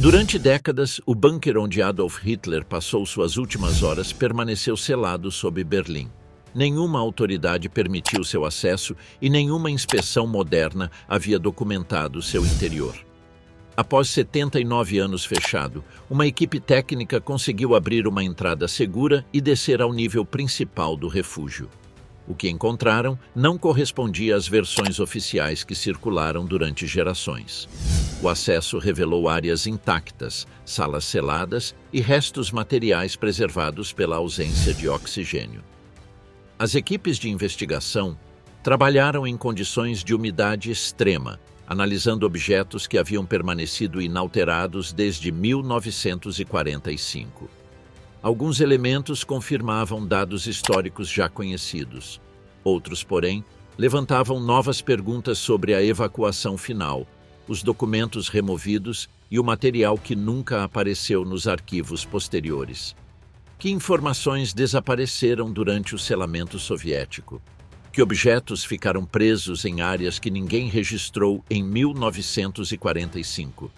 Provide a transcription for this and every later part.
Durante décadas, o bunker onde Adolf Hitler passou suas últimas horas permaneceu selado sob Berlim. Nenhuma autoridade permitiu seu acesso e nenhuma inspeção moderna havia documentado seu interior. Após 79 anos fechado, uma equipe técnica conseguiu abrir uma entrada segura e descer ao nível principal do refúgio. O que encontraram não correspondia às versões oficiais que circularam durante gerações. O acesso revelou áreas intactas, salas seladas e restos materiais preservados pela ausência de oxigênio. As equipes de investigação trabalharam em condições de umidade extrema, analisando objetos que haviam permanecido inalterados desde 1945. Alguns elementos confirmavam dados históricos já conhecidos. Outros, porém, levantavam novas perguntas sobre a evacuação final, os documentos removidos e o material que nunca apareceu nos arquivos posteriores. Que informações desapareceram durante o selamento soviético? Que objetos ficaram presos em áreas que ninguém registrou em 1945?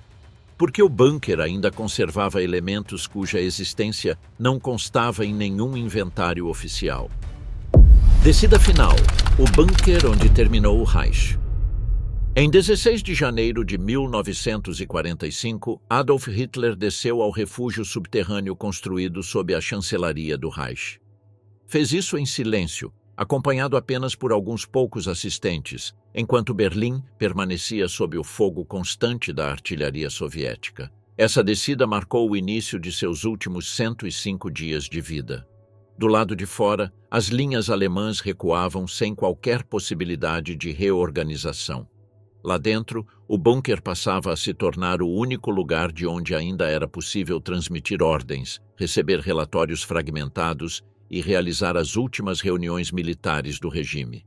Por que o bunker ainda conservava elementos cuja existência não constava em nenhum inventário oficial? Descida final: o bunker onde terminou o Reich. Em 16 de janeiro de 1945, Adolf Hitler desceu ao refúgio subterrâneo construído sob a chancelaria do Reich. Fez isso em silêncio, acompanhado apenas por alguns poucos assistentes, enquanto Berlim permanecia sob o fogo constante da artilharia soviética. Essa descida marcou o início de seus últimos 105 dias de vida. Do lado de fora, as linhas alemãs recuavam sem qualquer possibilidade de reorganização. Lá dentro, o bunker passava a se tornar o único lugar de onde ainda era possível transmitir ordens, receber relatórios fragmentados e realizar as últimas reuniões militares do regime.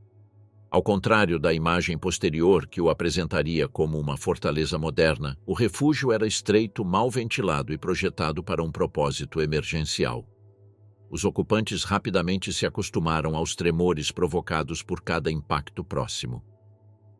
Ao contrário da imagem posterior que o apresentaria como uma fortaleza moderna, o refúgio era estreito, mal ventilado e projetado para um propósito emergencial. Os ocupantes rapidamente se acostumaram aos tremores provocados por cada impacto próximo.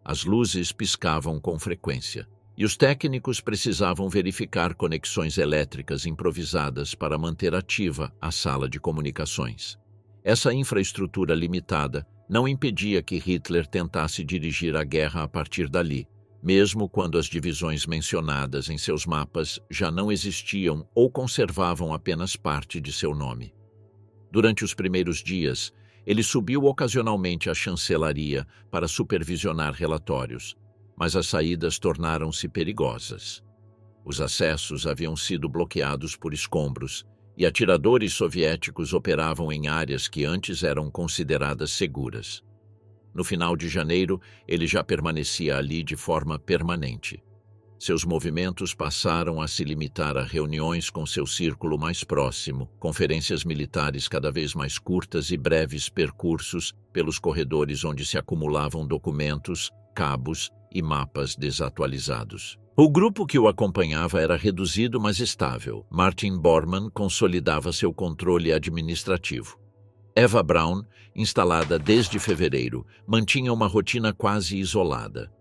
As luzes piscavam com frequência, e os técnicos precisavam verificar conexões elétricas improvisadas para manter ativa a sala de comunicações. Essa infraestrutura limitada não impedia que Hitler tentasse dirigir a guerra a partir dali, mesmo quando as divisões mencionadas em seus mapas já não existiam ou conservavam apenas parte de seu nome. Durante os primeiros dias, ele subiu ocasionalmente à chancelaria para supervisionar relatórios, mas as saídas tornaram-se perigosas. Os acessos haviam sido bloqueados por escombros e atiradores soviéticos operavam em áreas que antes eram consideradas seguras. No final de janeiro, ele já permanecia ali de forma permanente. Seus movimentos passaram a se limitar a reuniões com seu círculo mais próximo, conferências militares cada vez mais curtas e breves percursos pelos corredores onde se acumulavam documentos, cabos e mapas desatualizados. O grupo que o acompanhava era reduzido, mas estável. Martin Bormann consolidava seu controle administrativo. Eva Braun, instalada desde fevereiro, mantinha uma rotina quase isolada.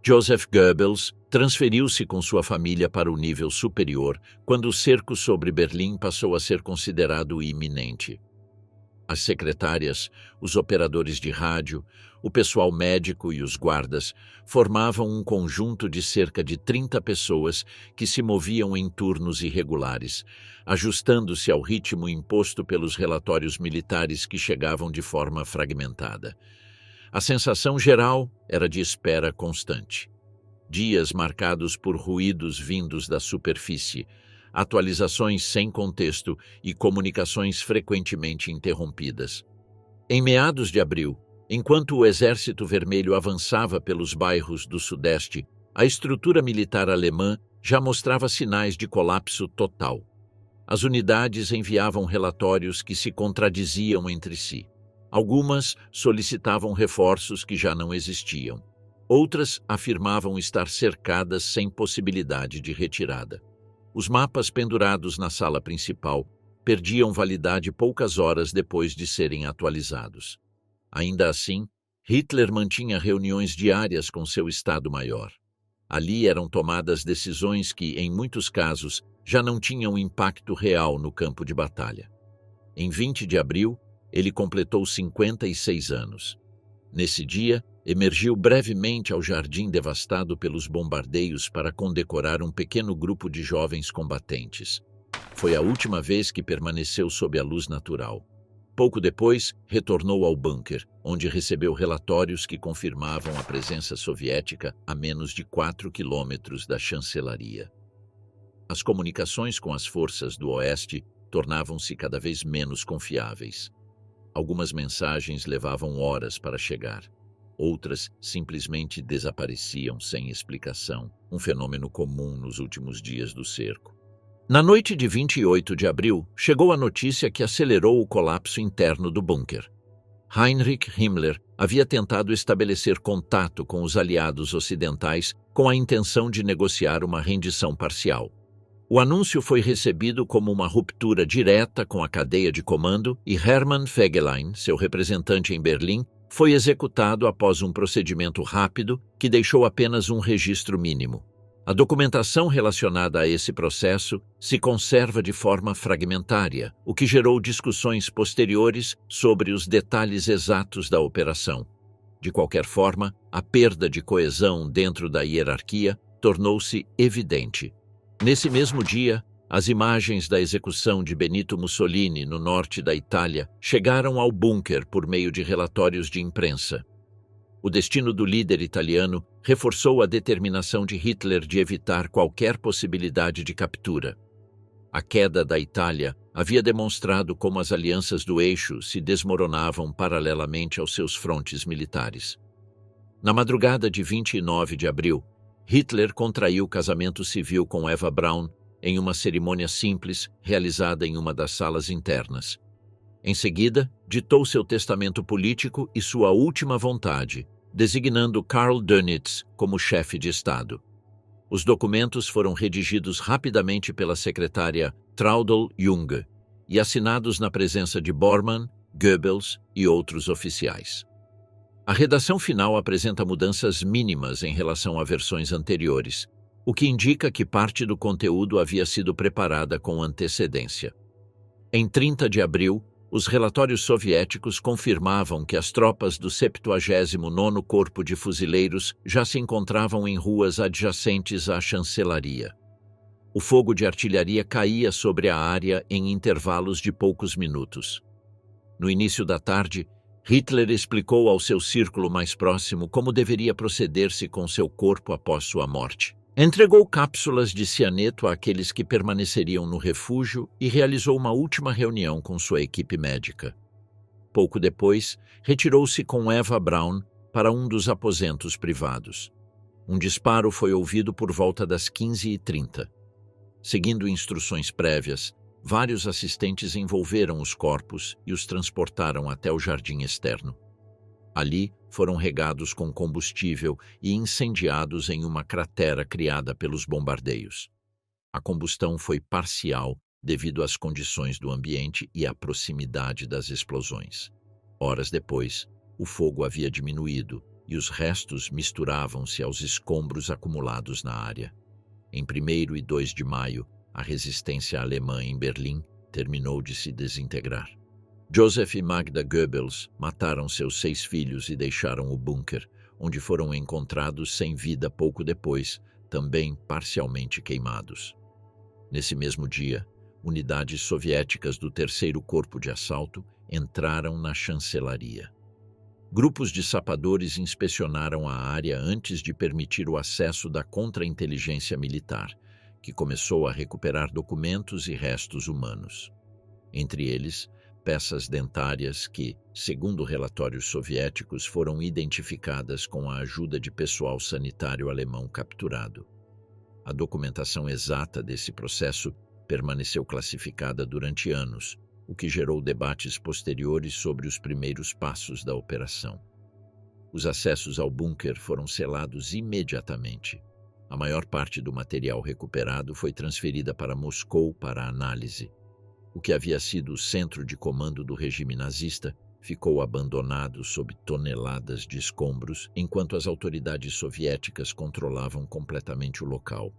Joseph Goebbels transferiu-se com sua família para o nível superior quando o cerco sobre Berlim passou a ser considerado iminente. As secretárias, os operadores de rádio, o pessoal médico e os guardas formavam um conjunto de cerca de 30 pessoas que se moviam em turnos irregulares, ajustando-se ao ritmo imposto pelos relatórios militares que chegavam de forma fragmentada. A sensação geral era de espera constante. Dias marcados por ruídos vindos da superfície, atualizações sem contexto e comunicações frequentemente interrompidas. Em meados de abril, enquanto o Exército Vermelho avançava pelos bairros do Sudeste, a estrutura militar alemã já mostrava sinais de colapso total. As unidades enviavam relatórios que se contradiziam entre si. Algumas solicitavam reforços que já não existiam. Outras afirmavam estar cercadas sem possibilidade de retirada. Os mapas pendurados na sala principal perdiam validade poucas horas depois de serem atualizados. Ainda assim, Hitler mantinha reuniões diárias com seu Estado-Maior. Ali eram tomadas decisões que, em muitos casos, já não tinham impacto real no campo de batalha. Em 20 de abril, ele completou 56 anos. Nesse dia, emergiu brevemente ao jardim devastado pelos bombardeios para condecorar um pequeno grupo de jovens combatentes. Foi a última vez que permaneceu sob a luz natural. Pouco depois, retornou ao bunker, onde recebeu relatórios que confirmavam a presença soviética a menos de 4 quilômetros da chancelaria. As comunicações com as forças do Oeste tornavam-se cada vez menos confiáveis. Algumas mensagens levavam horas para chegar. Outras simplesmente desapareciam sem explicação, um fenômeno comum nos últimos dias do cerco. Na noite de 28 de abril, chegou a notícia que acelerou o colapso interno do bunker. Heinrich Himmler havia tentado estabelecer contato com os aliados ocidentais com a intenção de negociar uma rendição parcial. O anúncio foi recebido como uma ruptura direta com a cadeia de comando e Hermann Fegelein, seu representante em Berlim, foi executado após um procedimento rápido que deixou apenas um registro mínimo. A documentação relacionada a esse processo se conserva de forma fragmentária, o que gerou discussões posteriores sobre os detalhes exatos da operação. De qualquer forma, a perda de coesão dentro da hierarquia tornou-se evidente. Nesse mesmo dia, as imagens da execução de Benito Mussolini no norte da Itália chegaram ao bunker por meio de relatórios de imprensa. O destino do líder italiano reforçou a determinação de Hitler de evitar qualquer possibilidade de captura. A queda da Itália havia demonstrado como as alianças do eixo se desmoronavam paralelamente aos seus frontes militares. Na madrugada de 29 de abril, Hitler contraiu casamento civil com Eva Braun em uma cerimônia simples realizada em uma das salas internas. Em seguida, ditou seu testamento político e sua última vontade, designando Karl Dönitz como chefe de Estado. Os documentos foram redigidos rapidamente pela secretária Traudl Junge e assinados na presença de Bormann, Goebbels e outros oficiais. A redação final apresenta mudanças mínimas em relação a versões anteriores, o que indica que parte do conteúdo havia sido preparada com antecedência. Em 30 de abril, os relatórios soviéticos confirmavam que as tropas do 79º Corpo de Fuzileiros já se encontravam em ruas adjacentes à chancelaria. O fogo de artilharia caía sobre a área em intervalos de poucos minutos. No início da tarde, Hitler explicou ao seu círculo mais próximo como deveria proceder-se com seu corpo após sua morte. Entregou cápsulas de cianeto àqueles que permaneceriam no refúgio e realizou uma última reunião com sua equipe médica. Pouco depois, retirou-se com Eva Braun para um dos aposentos privados. Um disparo foi ouvido por volta das 15h30. Seguindo instruções prévias, vários assistentes envolveram os corpos e os transportaram até o jardim externo. Ali, foram regados com combustível e incendiados em uma cratera criada pelos bombardeios. A combustão foi parcial devido às condições do ambiente e à proximidade das explosões. Horas depois, o fogo havia diminuído e os restos misturavam-se aos escombros acumulados na área. Em 1º e 2 de maio, a resistência alemã em Berlim terminou de se desintegrar. Joseph e Magda Goebbels mataram seus 6 filhos e deixaram o bunker, onde foram encontrados sem vida pouco depois, também parcialmente queimados. Nesse mesmo dia, unidades soviéticas do 3º Corpo de Assalto entraram na chancelaria. Grupos de sapadores inspecionaram a área antes de permitir o acesso da contra-inteligência militar, que começou a recuperar documentos e restos humanos. Entre eles, peças dentárias que, segundo relatórios soviéticos, foram identificadas com a ajuda de pessoal sanitário alemão capturado. A documentação exata desse processo permaneceu classificada durante anos, o que gerou debates posteriores sobre os primeiros passos da operação. Os acessos ao bunker foram selados imediatamente. A maior parte do material recuperado foi transferida para Moscou para análise. O que havia sido o centro de comando do regime nazista ficou abandonado sob toneladas de escombros enquanto as autoridades soviéticas controlavam completamente o local.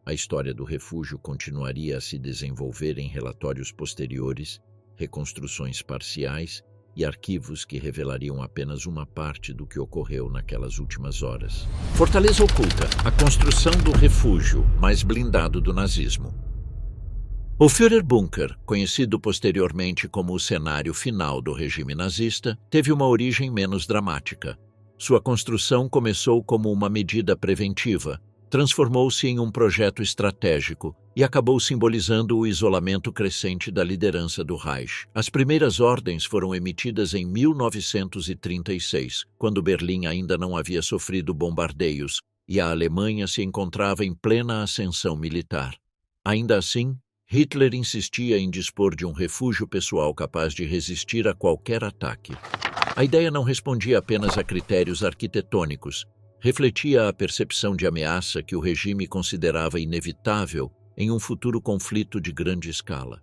A história do refúgio continuaria a se desenvolver em relatórios posteriores, reconstruções parciais e arquivos que revelariam apenas uma parte do que ocorreu naquelas últimas horas. Fortaleza Oculta, a construção do refúgio mais blindado do nazismo. O Führerbunker, conhecido posteriormente como o cenário final do regime nazista, teve uma origem menos dramática. Sua construção começou como uma medida preventiva, transformou-se em um projeto estratégico e acabou simbolizando o isolamento crescente da liderança do Reich. As primeiras ordens foram emitidas em 1936, quando Berlim ainda não havia sofrido bombardeios e a Alemanha se encontrava em plena ascensão militar. Ainda assim, Hitler insistia em dispor de um refúgio pessoal capaz de resistir a qualquer ataque. A ideia não respondia apenas a critérios arquitetônicos, refletia a percepção de ameaça que o regime considerava inevitável em um futuro conflito de grande escala.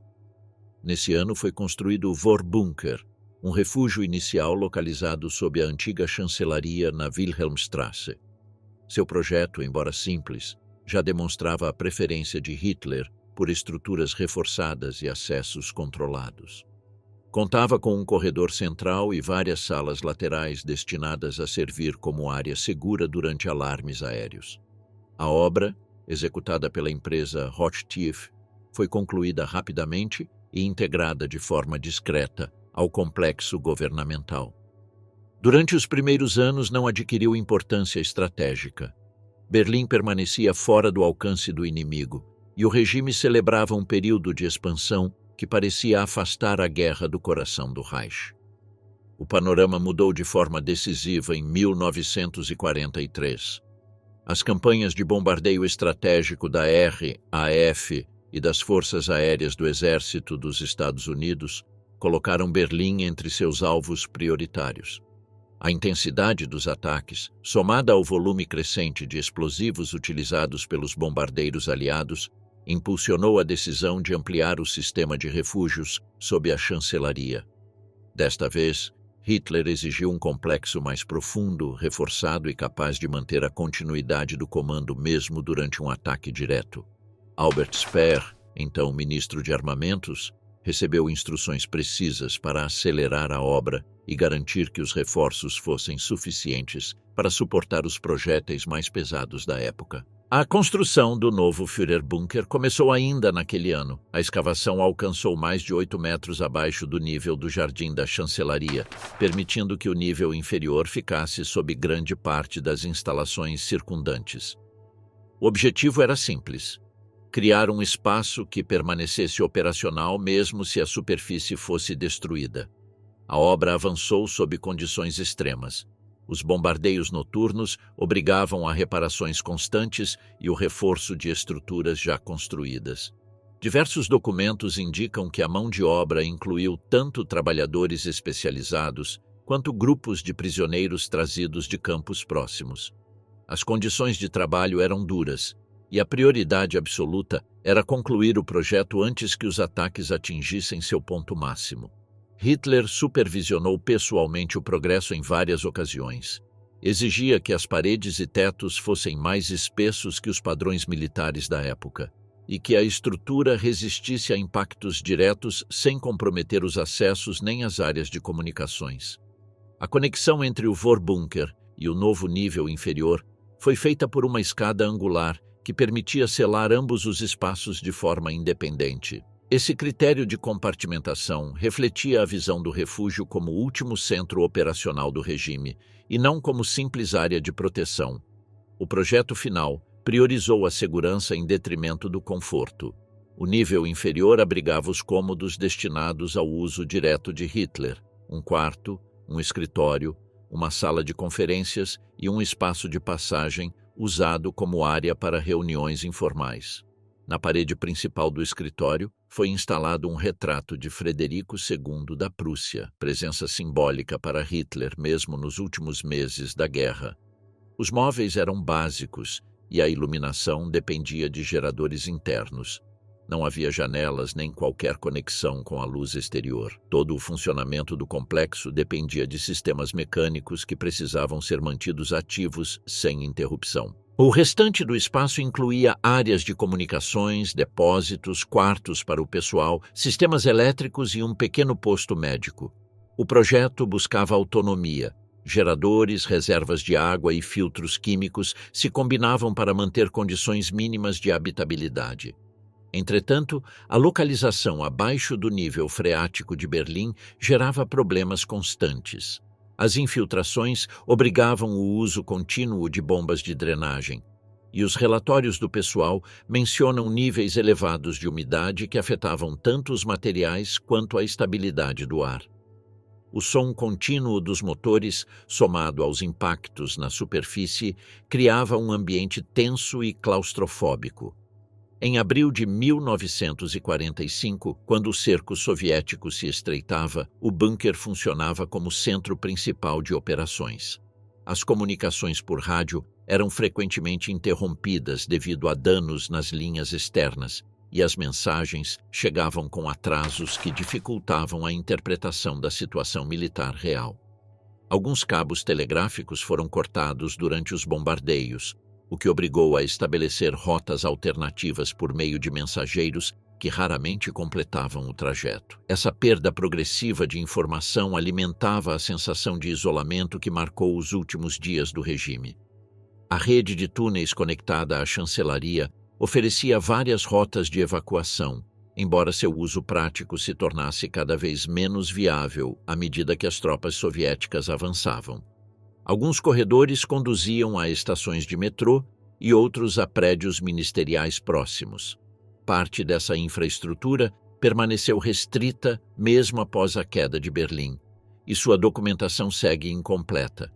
Nesse ano foi construído o Vorbunker, um refúgio inicial localizado sob a antiga chancelaria na Wilhelmstrasse. Seu projeto, embora simples, já demonstrava a preferência de Hitler por estruturas reforçadas e acessos controlados. Contava com um corredor central e várias salas laterais destinadas a servir como área segura durante alarmes aéreos. A obra, executada pela empresa Rothtief, foi concluída rapidamente e integrada de forma discreta ao complexo governamental. Durante os primeiros anos não adquiriu importância estratégica. Berlim permanecia fora do alcance do inimigo, e o regime celebrava um período de expansão que parecia afastar a guerra do coração do Reich. O panorama mudou de forma decisiva em 1943. As campanhas de bombardeio estratégico da RAF e das Forças Aéreas do Exército dos Estados Unidos colocaram Berlim entre seus alvos prioritários. A intensidade dos ataques, somada ao volume crescente de explosivos utilizados pelos bombardeiros aliados, impulsionou a decisão de ampliar o sistema de refúgios sob a chancelaria. Desta vez, Hitler exigiu um complexo mais profundo, reforçado e capaz de manter a continuidade do comando mesmo durante um ataque direto. Albert Speer, então ministro de Armamentos, recebeu instruções precisas para acelerar a obra e garantir que os reforços fossem suficientes para suportar os projéteis mais pesados da época. A construção do novo Führerbunker começou ainda naquele ano. A escavação alcançou mais de 8 metros abaixo do nível do jardim da chancelaria, permitindo que o nível inferior ficasse sob grande parte das instalações circundantes. O objetivo era simples: criar um espaço que permanecesse operacional mesmo se a superfície fosse destruída. A obra avançou sob condições extremas. Os bombardeios noturnos obrigavam a reparações constantes e o reforço de estruturas já construídas. Diversos documentos indicam que a mão de obra incluiu tanto trabalhadores especializados quanto grupos de prisioneiros trazidos de campos próximos. As condições de trabalho eram duras, e a prioridade absoluta era concluir o projeto antes que os ataques atingissem seu ponto máximo. Hitler supervisionou pessoalmente o progresso em várias ocasiões. Exigia que as paredes e tetos fossem mais espessos que os padrões militares da época e que a estrutura resistisse a impactos diretos sem comprometer os acessos nem as áreas de comunicações. A conexão entre o Vorbunker e o novo nível inferior foi feita por uma escada angular que permitia selar ambos os espaços de forma independente. Esse critério de compartimentação refletia a visão do refúgio como o último centro operacional do regime e não como simples área de proteção. O projeto final priorizou a segurança em detrimento do conforto. O nível inferior abrigava os cômodos destinados ao uso direto de Hitler: um quarto, um escritório, uma sala de conferências e um espaço de passagem usado como área para reuniões informais. Na parede principal do escritório foi instalado um retrato de Frederico II da Prússia, presença simbólica para Hitler mesmo nos últimos meses da guerra. Os móveis eram básicos e a iluminação dependia de geradores internos. Não havia janelas nem qualquer conexão com a luz exterior. Todo o funcionamento do complexo dependia de sistemas mecânicos que precisavam ser mantidos ativos sem interrupção. O restante do espaço incluía áreas de comunicações, depósitos, quartos para o pessoal, sistemas elétricos e um pequeno posto médico. O projeto buscava autonomia. Geradores, reservas de água e filtros químicos se combinavam para manter condições mínimas de habitabilidade. Entretanto, a localização abaixo do nível freático de Berlim gerava problemas constantes. As infiltrações obrigavam o uso contínuo de bombas de drenagem, e os relatórios do pessoal mencionam níveis elevados de umidade que afetavam tanto os materiais quanto a estabilidade do ar. O som contínuo dos motores, somado aos impactos na superfície, criava um ambiente tenso e claustrofóbico. Em abril de 1945, quando o cerco soviético se estreitava, o bunker funcionava como centro principal de operações. As comunicações por rádio eram frequentemente interrompidas devido a danos nas linhas externas, e as mensagens chegavam com atrasos que dificultavam a interpretação da situação militar real. Alguns cabos telegráficos foram cortados durante os bombardeios, o que obrigou a estabelecer rotas alternativas por meio de mensageiros que raramente completavam o trajeto. Essa perda progressiva de informação alimentava a sensação de isolamento que marcou os últimos dias do regime. A rede de túneis conectada à chancelaria oferecia várias rotas de evacuação, embora seu uso prático se tornasse cada vez menos viável à medida que as tropas soviéticas avançavam. Alguns corredores conduziam a estações de metrô e outros a prédios ministeriais próximos. Parte dessa infraestrutura permaneceu restrita mesmo após a queda de Berlim, e sua documentação segue incompleta.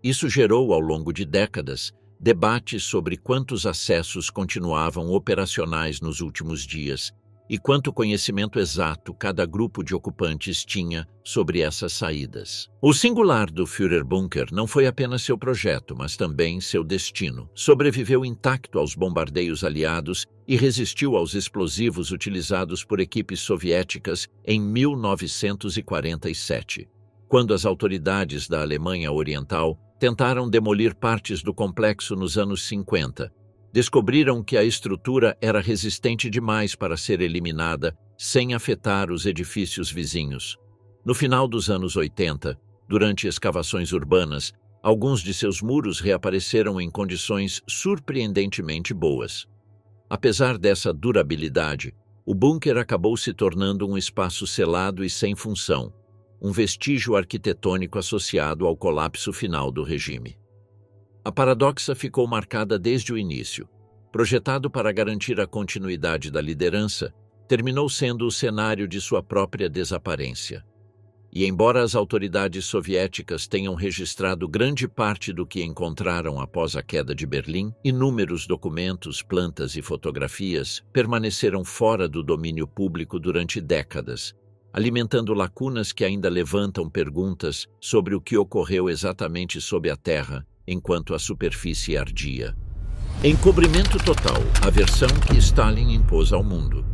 Isso gerou, ao longo de décadas, debates sobre quantos acessos continuavam operacionais nos últimos dias e quanto conhecimento exato cada grupo de ocupantes tinha sobre essas saídas. O singular do Führerbunker não foi apenas seu projeto, mas também seu destino. Sobreviveu intacto aos bombardeios aliados e resistiu aos explosivos utilizados por equipes soviéticas em 1947, quando as autoridades da Alemanha Oriental tentaram demolir partes do complexo nos anos 50. Descobriram que a estrutura era resistente demais para ser eliminada sem afetar os edifícios vizinhos. No final dos anos 80, durante escavações urbanas, alguns de seus muros reapareceram em condições surpreendentemente boas. Apesar dessa durabilidade, o bunker acabou se tornando um espaço selado e sem função, um vestígio arquitetônico associado ao colapso final do regime. A paradoxa ficou marcada desde o início. Projetado para garantir a continuidade da liderança, terminou sendo o cenário de sua própria desaparência. E embora as autoridades soviéticas tenham registrado grande parte do que encontraram após a queda de Berlim, inúmeros documentos, plantas e fotografias permaneceram fora do domínio público durante décadas, alimentando lacunas que ainda levantam perguntas sobre o que ocorreu exatamente sob a terra enquanto a superfície ardia. Encobrimento total, a versão que Stalin impôs ao mundo.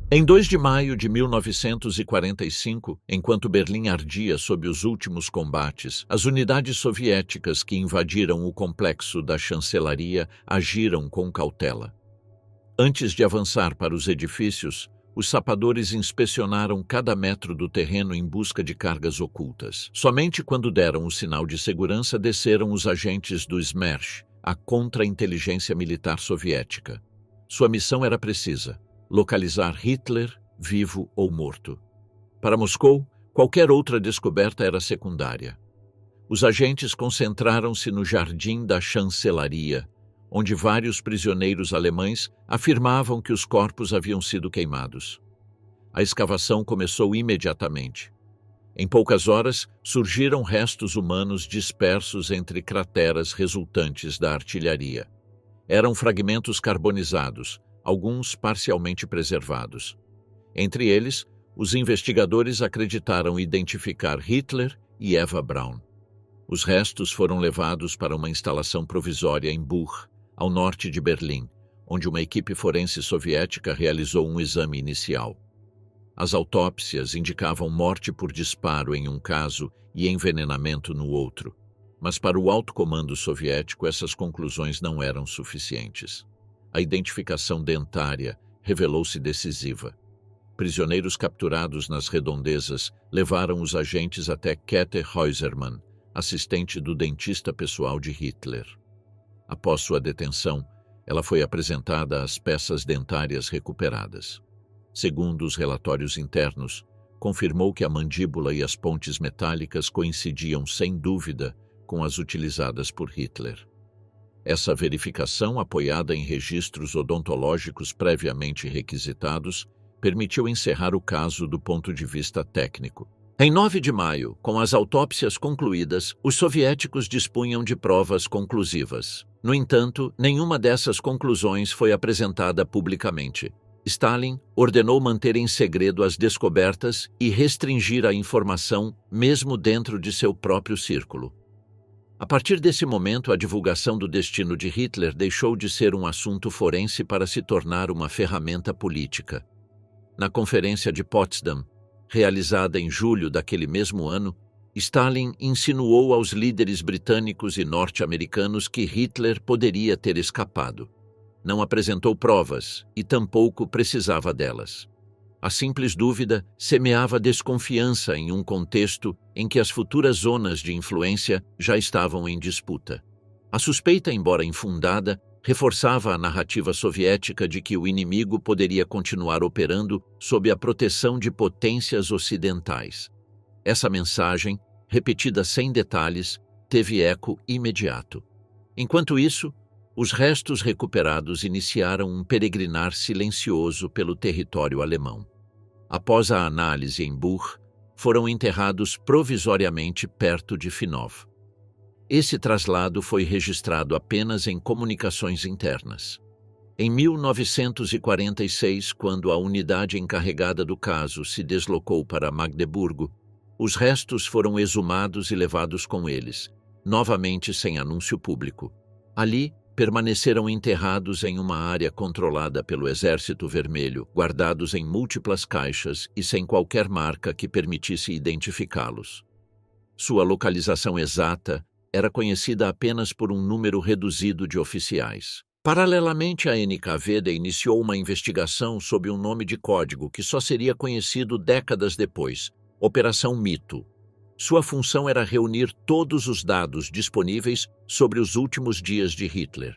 Em 2 de maio de 1945, enquanto Berlim ardia sob os últimos combates, as unidades soviéticas que invadiram o complexo da chancelaria agiram com cautela. Antes de avançar para os edifícios, os sapadores inspecionaram cada metro do terreno em busca de cargas ocultas. Somente quando deram o sinal de segurança desceram os agentes do Smersh, a contra-inteligência militar soviética. Sua missão era precisa: localizar Hitler, vivo ou morto. Para Moscou, qualquer outra descoberta era secundária. Os agentes concentraram-se no jardim da chancelaria, onde vários prisioneiros alemães afirmavam que os corpos haviam sido queimados. A escavação começou imediatamente. Em poucas horas, surgiram restos humanos dispersos entre crateras resultantes da artilharia. Eram fragmentos carbonizados, alguns parcialmente preservados. Entre eles, os investigadores acreditaram identificar Hitler e Eva Braun. Os restos foram levados para uma instalação provisória em Buch, ao norte de Berlim, onde uma equipe forense soviética realizou um exame inicial. As autópsias indicavam morte por disparo em um caso e envenenamento no outro, mas para o alto comando soviético essas conclusões não eram suficientes. A identificação dentária revelou-se decisiva. Prisioneiros capturados nas redondezas levaram os agentes até Käthe Häusermann, assistente do dentista pessoal de Hitler. Após sua detenção, ela foi apresentada às peças dentárias recuperadas. Segundo os relatórios internos, confirmou que a mandíbula e as pontes metálicas coincidiam sem dúvida com as utilizadas por Hitler. Essa verificação, apoiada em registros odontológicos previamente requisitados, permitiu encerrar o caso do ponto de vista técnico. Em 9 de maio, com as autópsias concluídas, os soviéticos dispunham de provas conclusivas. No entanto, nenhuma dessas conclusões foi apresentada publicamente. Stalin ordenou manter em segredo as descobertas e restringir a informação mesmo dentro de seu próprio círculo. A partir desse momento, a divulgação do destino de Hitler deixou de ser um assunto forense para se tornar uma ferramenta política. Na Conferência de Potsdam, realizada em julho daquele mesmo ano, Stalin insinuou aos líderes britânicos e norte-americanos que Hitler poderia ter escapado. Não apresentou provas e tampouco precisava delas. A simples dúvida semeava desconfiança em um contexto em que as futuras zonas de influência já estavam em disputa. A suspeita, embora infundada, reforçava a narrativa soviética de que o inimigo poderia continuar operando sob a proteção de potências ocidentais. Essa mensagem, repetida sem detalhes, teve eco imediato. Enquanto isso, os restos recuperados iniciaram um peregrinar silencioso pelo território alemão. Após a análise em Buch, foram enterrados provisoriamente perto de Finov. Esse traslado foi registrado apenas em comunicações internas. Em 1946, quando a unidade encarregada do caso se deslocou para Magdeburgo, os restos foram exumados e levados com eles, novamente sem anúncio público. Ali, permaneceram enterrados em uma área controlada pelo Exército Vermelho, guardados em múltiplas caixas e sem qualquer marca que permitisse identificá-los. Sua localização exata era conhecida apenas por um número reduzido de oficiais. Paralelamente, a NKVD iniciou uma investigação sob um nome de código que só seria conhecido décadas depois, Operação Mito. Sua função era reunir todos os dados disponíveis sobre os últimos dias de Hitler.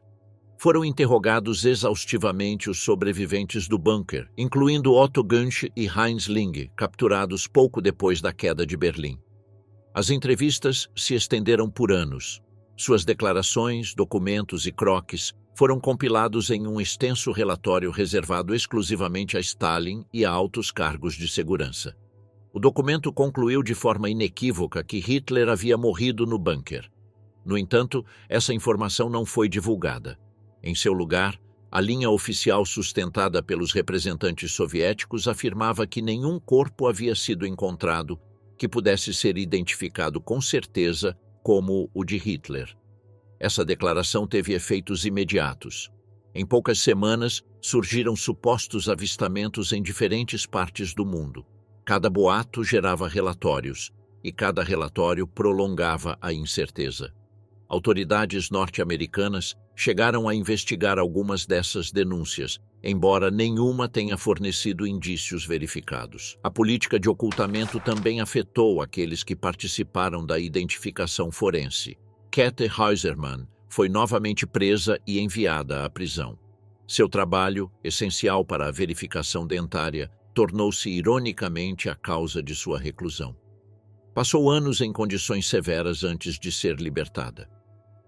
Foram interrogados exaustivamente os sobreviventes do bunker, incluindo Otto Gunsch e Heinz Ling, capturados pouco depois da queda de Berlim. As entrevistas se estenderam por anos. Suas declarações, documentos e croques foram compilados em um extenso relatório reservado exclusivamente a Stalin e a altos cargos de segurança. O documento concluiu de forma inequívoca que Hitler havia morrido no bunker. No entanto, essa informação não foi divulgada. Em seu lugar, a linha oficial sustentada pelos representantes soviéticos afirmava que nenhum corpo havia sido encontrado que pudesse ser identificado com certeza como o de Hitler. Essa declaração teve efeitos imediatos. Em poucas semanas, surgiram supostos avistamentos em diferentes partes do mundo. Cada boato gerava relatórios, e cada relatório prolongava a incerteza. Autoridades norte-americanas chegaram a investigar algumas dessas denúncias, embora nenhuma tenha fornecido indícios verificados. A política de ocultamento também afetou aqueles que participaram da identificação forense. Käthe Häusermann foi novamente presa e enviada à prisão. Seu trabalho, essencial para a verificação dentária, tornou-se ironicamente a causa de sua reclusão. Passou anos em condições severas antes de ser libertada.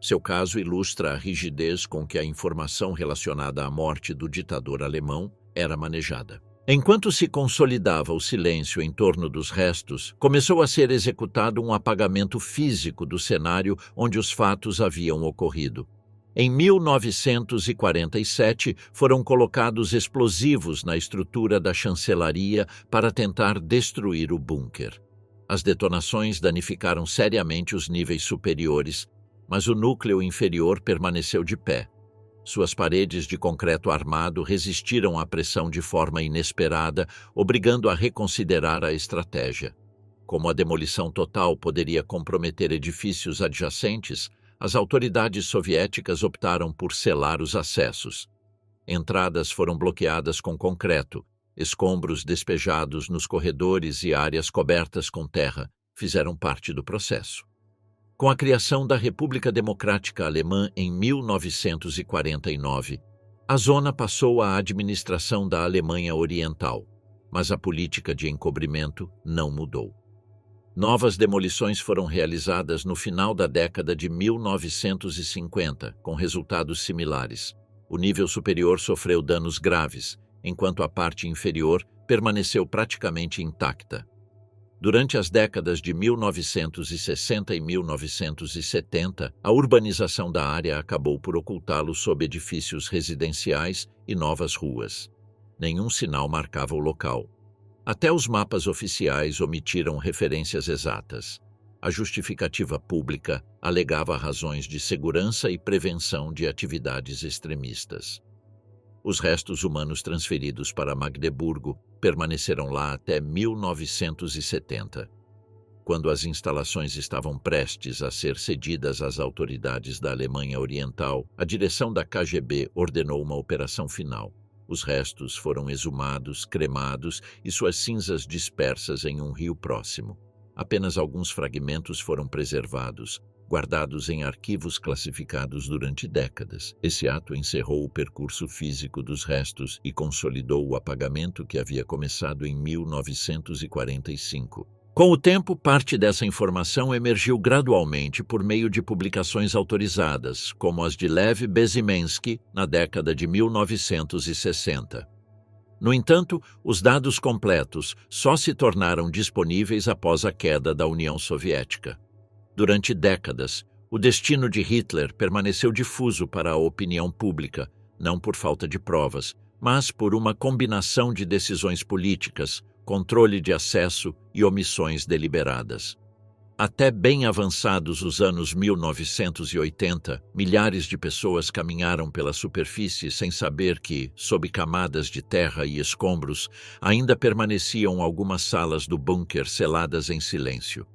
Seu caso ilustra a rigidez com que a informação relacionada à morte do ditador alemão era manejada. Enquanto se consolidava o silêncio em torno dos restos, começou a ser executado um apagamento físico do cenário onde os fatos haviam ocorrido. Em 1947, foram colocados explosivos na estrutura da chancelaria para tentar destruir o bunker. As detonações danificaram seriamente os níveis superiores, mas o núcleo inferior permaneceu de pé. Suas paredes de concreto armado resistiram à pressão de forma inesperada, obrigando a reconsiderar a estratégia. Como a demolição total poderia comprometer edifícios adjacentes, as autoridades soviéticas optaram por selar os acessos. Entradas foram bloqueadas com concreto, escombros despejados nos corredores e áreas cobertas com terra fizeram parte do processo. Com a criação da República Democrática Alemã em 1949, a zona passou à administração da Alemanha Oriental, mas a política de encobrimento não mudou. Novas demolições foram realizadas no final da década de 1950, com resultados similares. O nível superior sofreu danos graves, enquanto a parte inferior permaneceu praticamente intacta. Durante as décadas de 1960 e 1970, a urbanização da área acabou por ocultá-lo sob edifícios residenciais e novas ruas. Nenhum sinal marcava o local. Até os mapas oficiais omitiram referências exatas. A justificativa pública alegava razões de segurança e prevenção de atividades extremistas. Os restos humanos transferidos para Magdeburgo permaneceram lá até 1970. Quando as instalações estavam prestes a ser cedidas às autoridades da Alemanha Oriental, a direção da KGB ordenou uma operação final. Os restos foram exumados, cremados e suas cinzas dispersas em um rio próximo. Apenas alguns fragmentos foram preservados, guardados em arquivos classificados durante décadas. Esse ato encerrou o percurso físico dos restos e consolidou o apagamento que havia começado em 1945. Com o tempo, parte dessa informação emergiu gradualmente por meio de publicações autorizadas, como as de Lev Bezimensky, na década de 1960. No entanto, os dados completos só se tornaram disponíveis após a queda da União Soviética. Durante décadas, o destino de Hitler permaneceu difuso para a opinião pública, não por falta de provas, mas por uma combinação de decisões políticas, controle de acesso e omissões deliberadas. Até bem avançados os anos 1980, milhares de pessoas caminharam pela superfície sem saber que, sob camadas de terra e escombros, ainda permaneciam algumas salas do bunker seladas em silêncio.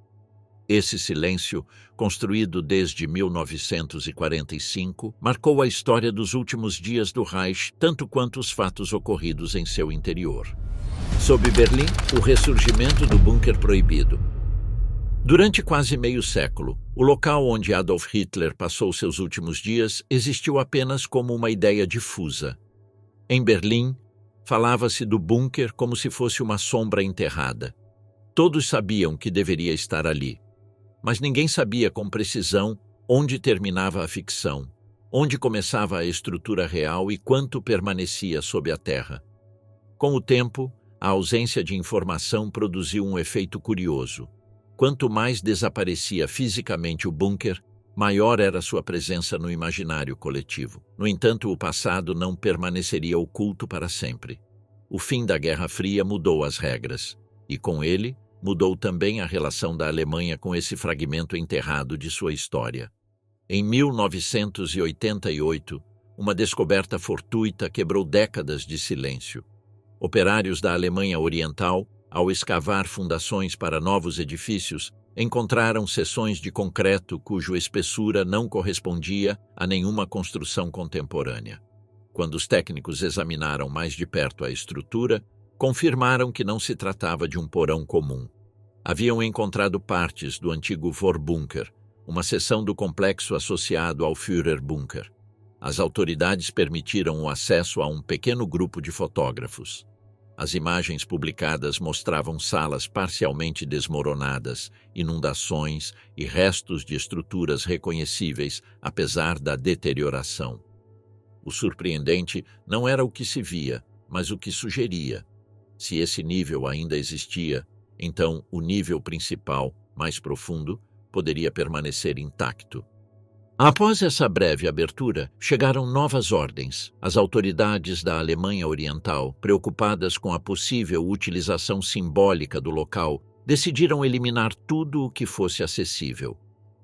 Esse silêncio, construído desde 1945, marcou a história dos últimos dias do Reich tanto quanto os fatos ocorridos em seu interior. Sob Berlim, o ressurgimento do bunker proibido. Durante quase meio século, o local onde Adolf Hitler passou seus últimos dias existiu apenas como uma ideia difusa. Em Berlim, falava-se do bunker como se fosse uma sombra enterrada. Todos sabiam que deveria estar ali, mas ninguém sabia com precisão onde terminava a ficção, onde começava a estrutura real e quanto permanecia sob a terra. Com o tempo, a ausência de informação produziu um efeito curioso. Quanto mais desaparecia fisicamente o bunker, maior era sua presença no imaginário coletivo. No entanto, o passado não permaneceria oculto para sempre. O fim da Guerra Fria mudou as regras, e com ele, mudou também a relação da Alemanha com esse fragmento enterrado de sua história. Em 1988, uma descoberta fortuita quebrou décadas de silêncio. Operários da Alemanha Oriental, ao escavar fundações para novos edifícios, encontraram seções de concreto cuja espessura não correspondia a nenhuma construção contemporânea. Quando os técnicos examinaram mais de perto a estrutura, confirmaram que não se tratava de um porão comum. Haviam encontrado partes do antigo Vorbunker, uma seção do complexo associado ao Führerbunker. As autoridades permitiram o acesso a um pequeno grupo de fotógrafos. As imagens publicadas mostravam salas parcialmente desmoronadas, inundações e restos de estruturas reconhecíveis, apesar da deterioração. O surpreendente não era o que se via, mas o que sugeria. Se esse nível ainda existia, então o nível principal, mais profundo, poderia permanecer intacto. Após essa breve abertura, chegaram novas ordens. As autoridades da Alemanha Oriental, preocupadas com a possível utilização simbólica do local, decidiram eliminar tudo o que fosse acessível.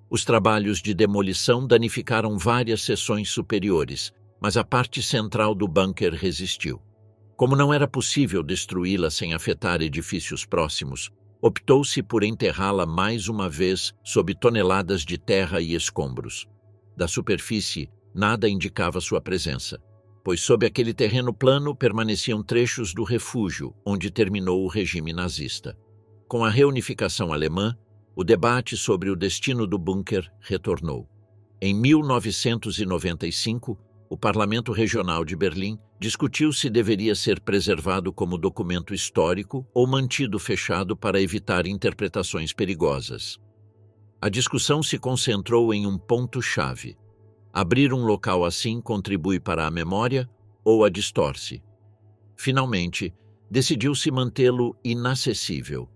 Os trabalhos de demolição danificaram várias seções superiores, mas a parte central do bunker resistiu. Como não era possível destruí-la sem afetar edifícios próximos, optou-se por enterrá-la mais uma vez sob toneladas de terra e escombros. Da superfície, nada indicava sua presença, pois sob aquele terreno plano permaneciam trechos do refúgio onde terminou o regime nazista. Com a reunificação alemã, o debate sobre o destino do bunker retornou. Em 1995, o Parlamento Regional de Berlim discutiu se deveria ser preservado como documento histórico ou mantido fechado para evitar interpretações perigosas. A discussão se concentrou em um ponto-chave. Abrir um local assim contribui para a memória ou a distorce? Finalmente, decidiu-se mantê-lo inacessível.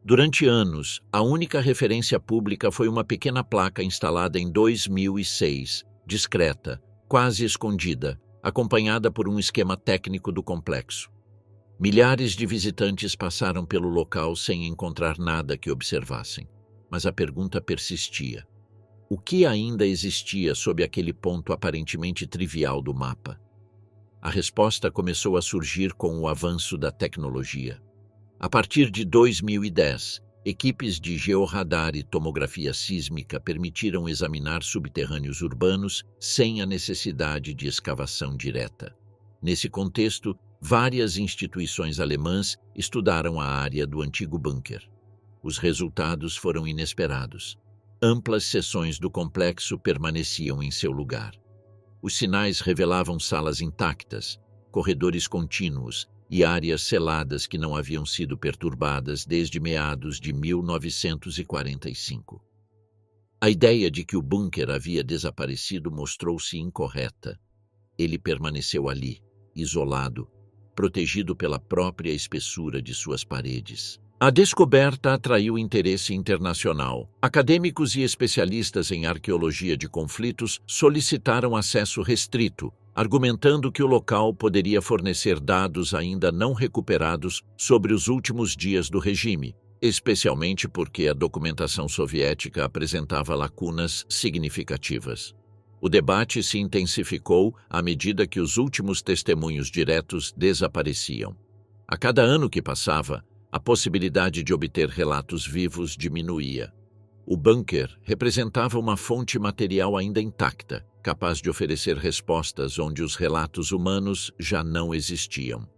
Durante anos, a única referência pública foi uma pequena placa instalada em 2006, discreta, quase escondida, acompanhada por um esquema técnico do complexo. Milhares de visitantes passaram pelo local sem encontrar nada que observassem, mas a pergunta persistia. O que ainda existia sob aquele ponto aparentemente trivial do mapa? A resposta começou a surgir com o avanço da tecnologia. A partir de 2010, equipes de georradar e tomografia sísmica permitiram examinar subterrâneos urbanos sem a necessidade de escavação direta. Nesse contexto, várias instituições alemãs estudaram a área do antigo bunker. Os resultados foram inesperados. Amplas seções do complexo permaneciam em seu lugar. Os sinais revelavam salas intactas, corredores contínuos e áreas seladas que não haviam sido perturbadas desde meados de 1945. A ideia de que o bunker havia desaparecido mostrou-se incorreta. Ele permaneceu ali, isolado, protegido pela própria espessura de suas paredes. A descoberta atraiu interesse internacional. Acadêmicos e especialistas em arqueologia de conflitos solicitaram acesso restrito, argumentando que o local poderia fornecer dados ainda não recuperados sobre os últimos dias do regime, especialmente porque a documentação soviética apresentava lacunas significativas. O debate se intensificou à medida que os últimos testemunhos diretos desapareciam. A cada ano que passava, a possibilidade de obter relatos vivos diminuía. O bunker representava uma fonte material ainda intacta, capaz de oferecer respostas onde os relatos humanos já não existiam.